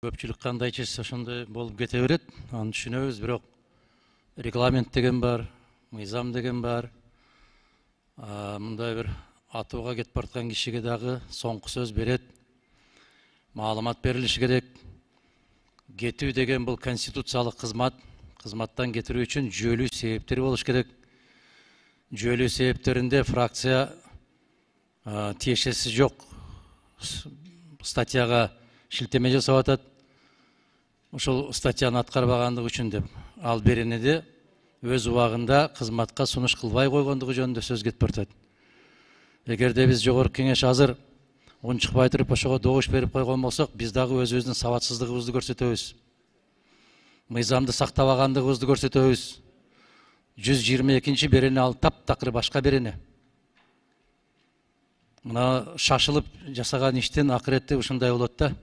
Көпчүлүк кандай чечсе ошондой болуп кете берет. Аны түшүнөбүз, бирок регламент деген бар, мыйзам деген бар. Мындай бир атууга кетип бараткан кишиге дагы соңку сөз берет. Маалымат берилиши керек. Кетүү деген бул конституциялык кызмат. Кызматтан кетирүү үчүн жүйөлүү себептер болуш керек. Жүйөлүү себептеринде фракция тиешеси жок статьяга шилтеме жасап атат. Ошол статьяны аткарбагандыгы үчүн деп. Ал беренеде өз убагында кызматка сунуш кылбай койгондугу жөнүндө сөз кетип атат. Эгерде биз жогорку кеңеш азыр унчукпай туруп ошого добуш берип койгон болсок, биз дагы өзүбүздүн сабатсыздыгыбызды көрсөтөбүз. Мыйзамды сактабагандыгыбызды көрсөтөбүз. 122 берене ал таптакыр башка берене. Мына шашылып жасаган иштин акырети ушундай болот да.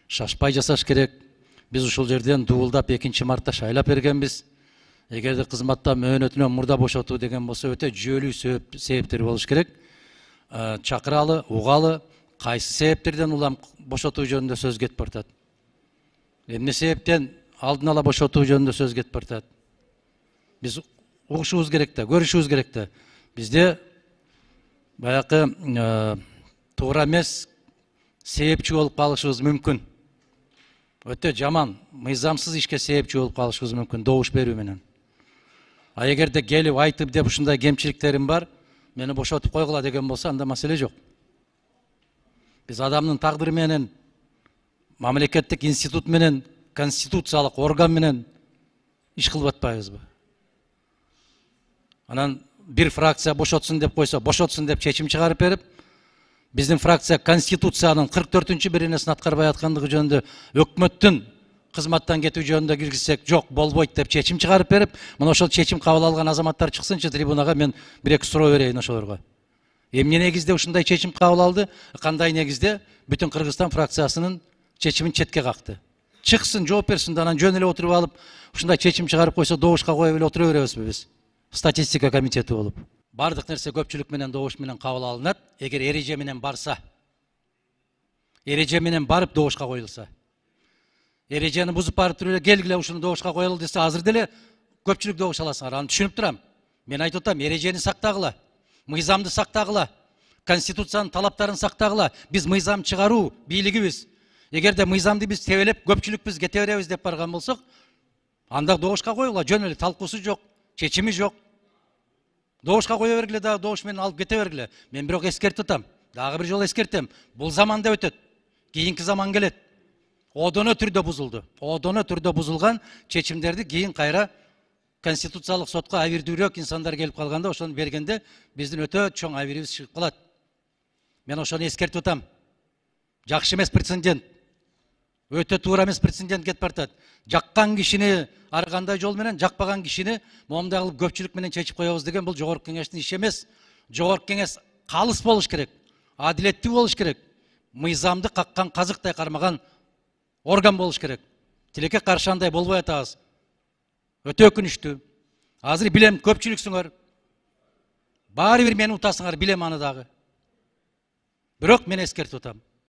Шашпай жасаш керек. Биз ушул жерден дуулдап 2 мартта шайлап бергенбиз. Эгерде кызматтан мөөнөтүнөн мурда бошотуу деген болсо өтө жүйөлүү себептер болуш керек. Чакыралы, угалы, кайсы себептерден улам бошотуу жөнүндө сөз кетип атат. Эмне себептен алдын ала бошотуу жөнүндө сөз кетип атат. Биз угушубуз керек да, көрүшүбүз керек да. Бизде баягы туура эмес себепчи болуп калышыбыз мүмкүн. Өтө жаман, мыйзамсыз ишке себепчи болуп калышыбыз мүмкүн добуш берүү менен. Эгерде келип айтып деп ушундай кемчиликтерим бар, мени бошотуп койгула деген болсо, анда маселе жок. Биз адамдын тагдыры менен, мамлекеттик институт менен, конституциялык орган менен иш кылып атпайбызбы? Анан бир фракция бошотсун деп койсо, бошотсун деп чечим чыгарып берип, биздин фракция конституциянын 44-чү беренесин аткарбай аткандыгы жөнүндө өкмөттүн кызматтан кетүү жөнүндө киргизсек, жок, болбойт деп чечим чыгарып берип, мына ошол чечим кабыл алган азаматтар чыксынчы трибунага, мен 1-2 суроо берейин ошолорго. Эмне негизде ушундай чечим кабыл алды? Кандай негизде бүтүн Кыргызстан фракциясынын чечимин четке какты? Чыксын, жооп берсин да, анан жөн эле отуруп алып, ушундай чечим чыгарып койсо, добушка коюп эле отура беребизби биз? Статистика комитети болуп. Бардык нерсе көпчүлүк менен добуш менен кабыл алынат. Эгер эреже менен барса, эреже менен барып добушка коюлса. Эрежени бузуп барып туруп эле келгиле ушуну добушка коелу десе, азыр деле көпчүлүк добуш аласыңар. Аны түшүнүп турам. Мен айтып атам, эрежени сактагыла, мыйзамды сактагыла, конституциянын талаптарын сактагыла. Биз мыйзам чыгаруу бийлигибиз. Эгерде мыйзамды биз тебелеп, көпчүлүк кете беребиз деп барган болсок, анда добушка коюла, жөн эле талкуусу жок, чечими жок. Добушка кое бергиле, дагы добуш менен алып кете бергиле. Мен бирок эскертип атам. Дагы бир жолу эскертем. Бул заманда өтөт. Кийинки заман келет. Одоно түрдө бузулду. Одоно түрдө бузулган чечимдерди кийин кайра конституциялык сотко абийирдүүрөөк инсандар келип калганда, ошону бергенде биздин өтө чоң абийирибиз чыгып калат. Мен ошону эскертип атам. Жакшы эмес прецедент. Өтө туура эмес прецедент кетип баратат. Жаккан кишини ар кандай жол менен, жакпаган кишини момундай кылып көпчүлүк менен чечип коебуз деген бул жогорку кеңештин иши эмес. Жогорку кеңеш калыс болуш керек, адилеттүү болуш керек. Мыйзамды каккан казыктай кармаган орган болуш керек. Тилекке каршы андай болбой атабыз. Өтө өкүнүчтүү. Азыр билем көпчүлүксүңөр. Баары бир мени утасыңар, билем аны дагы. Бирок мен эскертип атам.